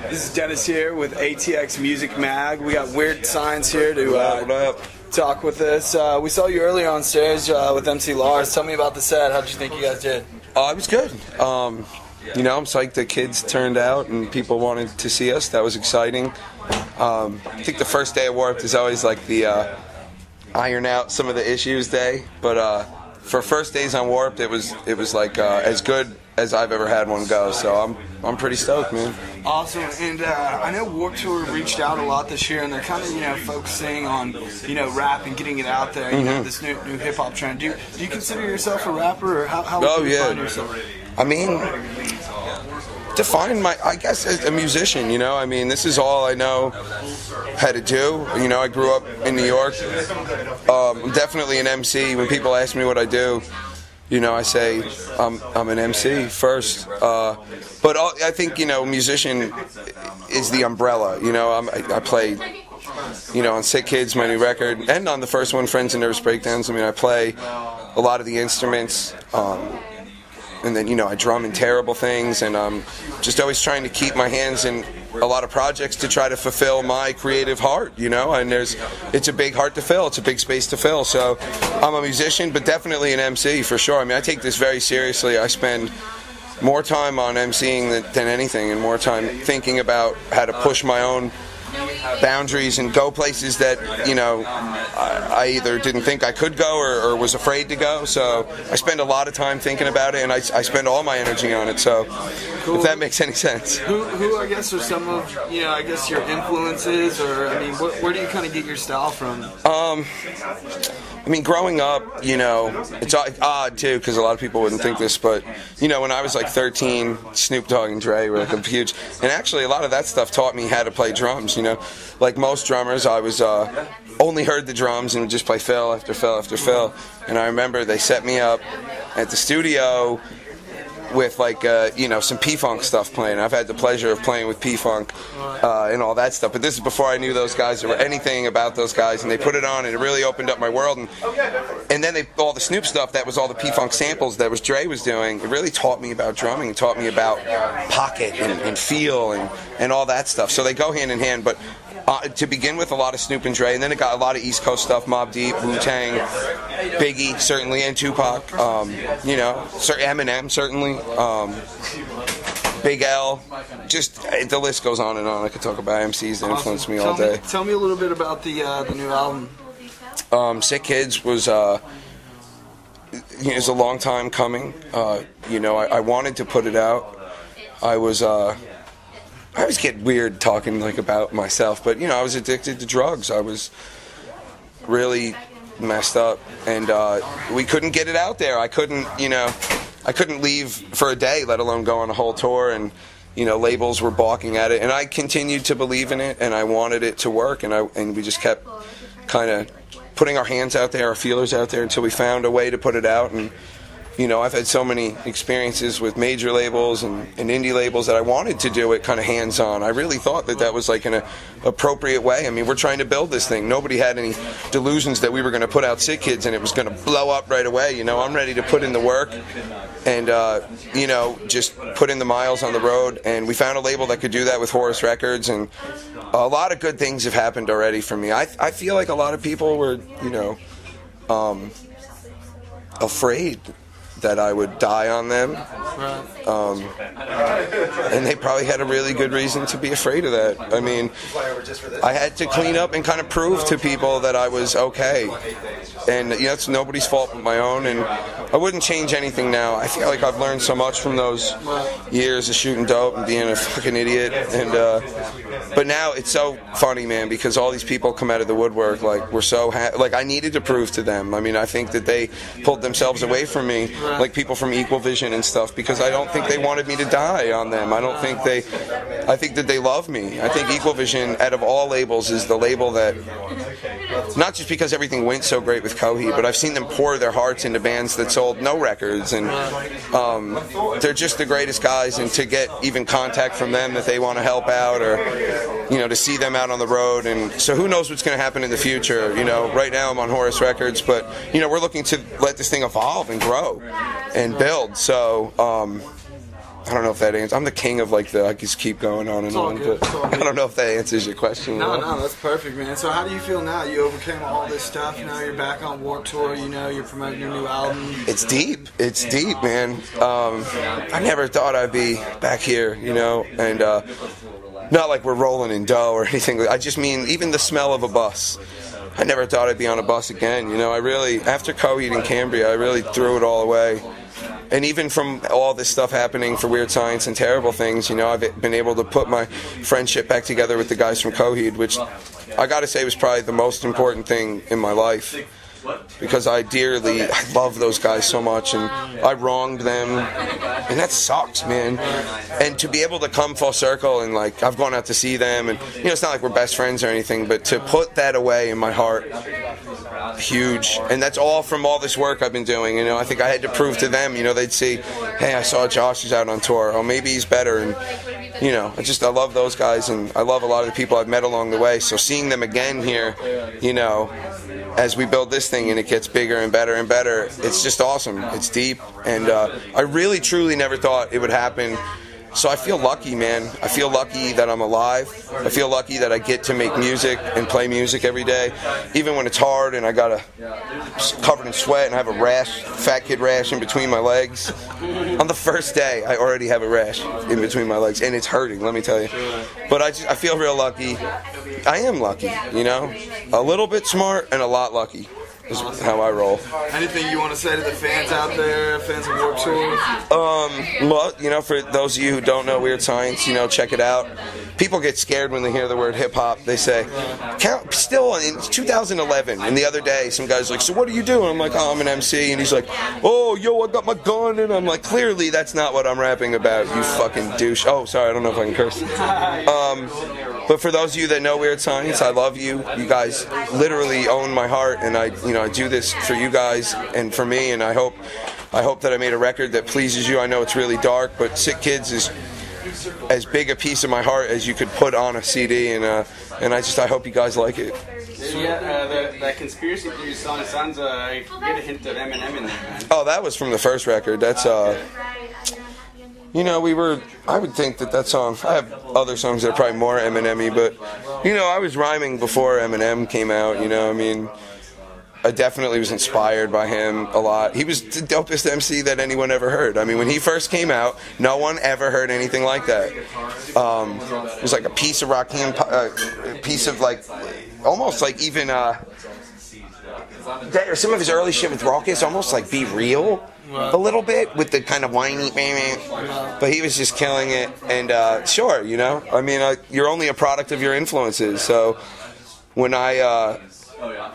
This is Dennis here with ATX Music Mag. We got Weerd Science here to talk with us. We saw you earlier on stage with MC Lars. Tell me about the set. How did you think you guys did? It was good. You know, I'm psyched the kids turned out and people wanted to see us. That was exciting. I think the first day of Warped is always like the iron out some of the issues day. But for first days on Warped, it was like as good as I've ever had one go. So I'm pretty stoked, man. Awesome. And I know Warped Tour reached out a lot this year, and they're kind of focusing on rap and getting it out there. You know, this new hip hop trend. Do you consider yourself a rapper, or how would you define yourself? I mean, I guess as a musician, you know. I mean, this is all I know how to do. You know, I grew up in New York. I'm definitely an MC. When people ask me what I do, you know, I say I'm an MC first. But I think, musician is the umbrella. You know, I play, on Sick Kids, my new record, and on the first one, Friends and Nervous Breakdowns. I mean, I play a lot of the instruments. And then, I drum in terrible things, and I'm just always trying to keep my hands in a lot of projects to try to fulfill my creative heart, and it's a big heart to fill, it's a big space to fill. So I'm a musician, but definitely an MC for sure. I mean, I take this very seriously. I spend more time on MCing than anything, and more time thinking about how to push my own boundaries and go places that I either didn't think I could go or was afraid to go. So I spend a lot of time thinking about it, and I spend all my energy on it. So cool. If that makes any sense. Who I guess are some of your influences, or I mean, where do you kind of get your style from? I mean, growing up, it's odd too, because a lot of people wouldn't think this, but when I was like 13, Snoop Dogg and Dre were like a huge, and actually a lot of that stuff taught me how to play drums. Like most drummers, I was only heard the drums and would just play fill after fill after fill. And I remember they set me up at the studio with like some P-Funk stuff playing. I've had the pleasure of playing with P-Funk and all that stuff, but this is before I knew those guys or anything about those guys, and they put it on and it really opened up my world. And then all the Snoop stuff, that was all the P-Funk samples that Dre was doing. It really taught me about drumming, it taught me about pocket and feel and all that stuff. So they go hand in hand, but to begin with, a lot of Snoop and Dre, and then it got a lot of East Coast stuff, Mobb Deep, Wu-Tang, Biggie, certainly, and Tupac, Eminem, certainly, Big L, just the list goes on and on. I could talk about MCs that influenced me all day. Tell me a little bit about the new album. Sick Kids was it's a long time coming. I wanted to put it out. I always get weird talking about myself, but I was addicted to drugs. I was really messed up, and we couldn't get it out there. I couldn't leave for a day, let alone go on a whole tour, and labels were balking at it, and I continued to believe in it, and I wanted it to work, and we just kept kind of putting our hands out there, our feelers out there, until we found a way to put it out. And I've had so many experiences with major labels and indie labels that I wanted to do it kind of hands-on. I really thought that was like an appropriate way. I mean, we're trying to build this thing. Nobody had any delusions that we were going to put out Sick Kids and it was going to blow up right away. I'm ready to put in the work and, just put in the miles on the road. And we found a label that could do that with Horus Records, and a lot of good things have happened already for me. I feel like a lot of people were, afraid that I would die on them, and they probably had a really good reason to be afraid of that. I mean, I had to clean up and kind of prove to people that I was okay, and it's nobody's fault but my own, and I wouldn't change anything now. I feel like I've learned so much from those years of shooting dope and being a fucking idiot, and but now it's so funny, man, because all these people come out of the woodwork, like, we're so like, I needed to prove to them. I mean, I think that they pulled themselves away from me, like people from Equal Vision and stuff, because I don't think they wanted me to die on them. I think that they love me. I think Equal Vision, out of all labels, is the label that not just because everything went so great with Coheed, but I've seen them pour their hearts into bands that sold no records, and they're just the greatest guys. And to get even contact from them that they want to help out, or to see them out on the road, and so who knows what's going to happen in the future. Right now I'm on Horus Records, but we're looking to let this thing evolve and grow and build. So I don't know if that answers. I'm the king of I just keep going on and on, but I don't know if that answers your question. No, that's perfect, man. So how do you feel now? You overcame all this stuff. Now you're back on Warped Tour. You're promoting your new album. It's deep. It's deep, man. I never thought I'd be back here, and not like we're rolling in dough or anything. I just mean even the smell of a bus. I never thought I'd be on a bus again. I really, after Coheed and Cambria, I really threw it all away. And even from all this stuff happening for Weird Science and terrible things, I've been able to put my friendship back together with the guys from Coheed, which I got to say was probably the most important thing in my life. Because I love those guys so much, and I wronged them, and that sucks, man. And to be able to come full circle, and I've gone out to see them, and it's not like we're best friends or anything, but to put that away in my heart, huge. And that's all from all this work I've been doing. I think I had to prove to them, they'd see, hey, I saw Josh is out on tour, oh, maybe he's better, and I love those guys, and I love a lot of the people I've met along the way. So seeing them again here, as we build this thing and it gets bigger and better and better, it's just awesome. It's deep, and I really, truly never thought it would happen. So I feel lucky, man. I feel lucky that I'm alive. I feel lucky that I get to make music and play music every day, even when it's hard and I gotta covered in sweat and I have a rash, fat kid rash in between my legs. On the first day, I already have a rash in between my legs, and it's hurting, let me tell you. But I feel real lucky. I am lucky, a little bit smart and a lot lucky. Is how I roll. Anything you want to say to the fans out there, fans of Warped Tour? Well, for those of you who don't know Weird Science, check it out. People get scared when they hear the word hip hop. They say, still in 2011, and the other day, some guy's like, so what do you do? And I'm like, oh, I'm an MC, and he's like, oh, yo, I got my gun, and I'm like, clearly that's not what I'm rapping about, you fucking douche. Oh, sorry, I don't know if I can curse. But for those of you that know Weird Science, I love you. You guys literally own my heart, and I do this for you guys and for me, and I hope that I made a record that pleases you. I know it's really dark, but Sick Kids is as big a piece of my heart as you could put on a CD, and I hope you guys like it. Yeah, that conspiracy theory song sounds you get a hint of Eminem in there, man. Oh, that was from the first record. That's I would think that song, I have other songs that are probably more Eminem-y, but, I was rhyming before Eminem came out, I definitely was inspired by him a lot. He was the dopest MC that anyone ever heard. I mean, when he first came out, no one ever heard anything like that. It was like a piece of Rakim, a piece of almost like even, some of his early shit with Raucus, almost like Be Real. A little bit with the kind of whiny, but he was just killing it. And sure, I mean, you're only a product of your influences. So when a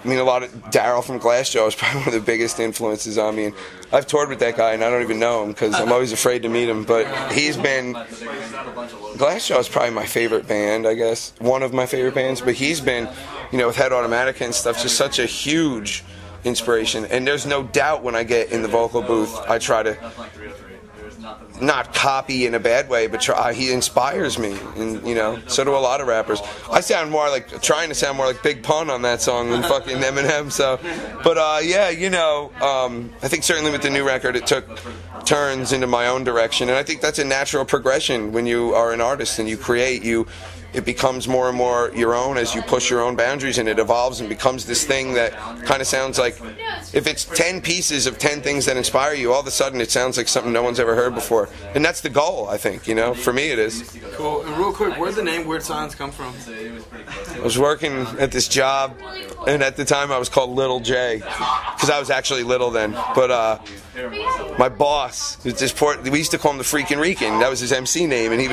lot of Daryl from Glassjaw is probably one of the biggest influences on me. And I've toured with that guy, and I don't even know him because I'm always afraid to meet him. But Glassjaw is probably my favorite band, I guess, one of my favorite bands. But he's been, with Head Automatica and stuff, just such a huge inspiration. And there's no doubt when I get in the vocal booth, I try to not copy in a bad way, but he inspires me, and so do a lot of rappers. I sound more trying to sound more like Big Pun on that song than fucking Eminem. So, but I think certainly with the new record, it took turns into my own direction, and I think that's a natural progression when you are an artist and you create. It becomes more and more your own as you push your own boundaries, and it evolves and becomes this thing that kind of sounds like, if it's 10 pieces of 10 things that inspire you, all of a sudden it sounds like something no one's ever heard before. And that's the goal, I think, for me it is. Cool. And real quick, where'd the name Weird Science come from? I was working at this job, and at the time I was called Little J, because I was actually little then. But my boss, we used to call him the Freakin' Rican. That was his MC name, and he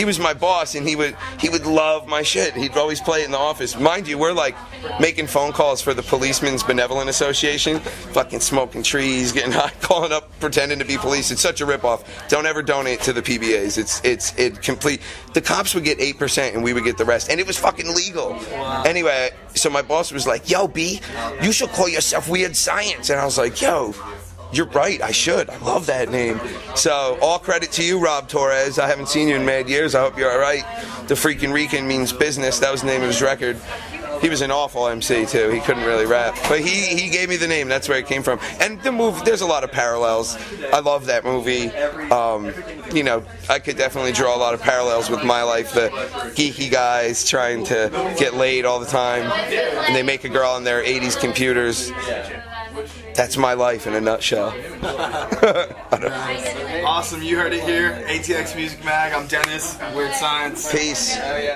was my boss, and he would would love my shit. He'd always play it in the office. Mind you, we're like making phone calls for the Policemen's Benevolent Association, fucking smoking trees, getting high, calling up, pretending to be police. It's such a ripoff. Don't ever donate to the PBAs. It's complete. The cops would get 8% and we would get the rest, and it was fucking legal. Wow. Anyway, so my boss was like, "Yo, B, you should call yourself Weird Science," and I was like, "Yo, you're right, I should. I love that name." So, all credit to you, Rob Torres. I haven't seen you in mad years. I hope you're alright. The Freakin' Rican means business. That was the name of his record. He was an awful MC, too. He couldn't really rap. But he gave me the name. That's where it came from. And the movie, there's a lot of parallels. I love that movie. You know, I could definitely draw a lot of parallels with my life. The geeky guys trying to get laid all the time. And they make a girl on their 80s computers. That's my life in a nutshell. Awesome, you heard it here. ATX Music Mag. I'm Dennis, Weird Science. Peace.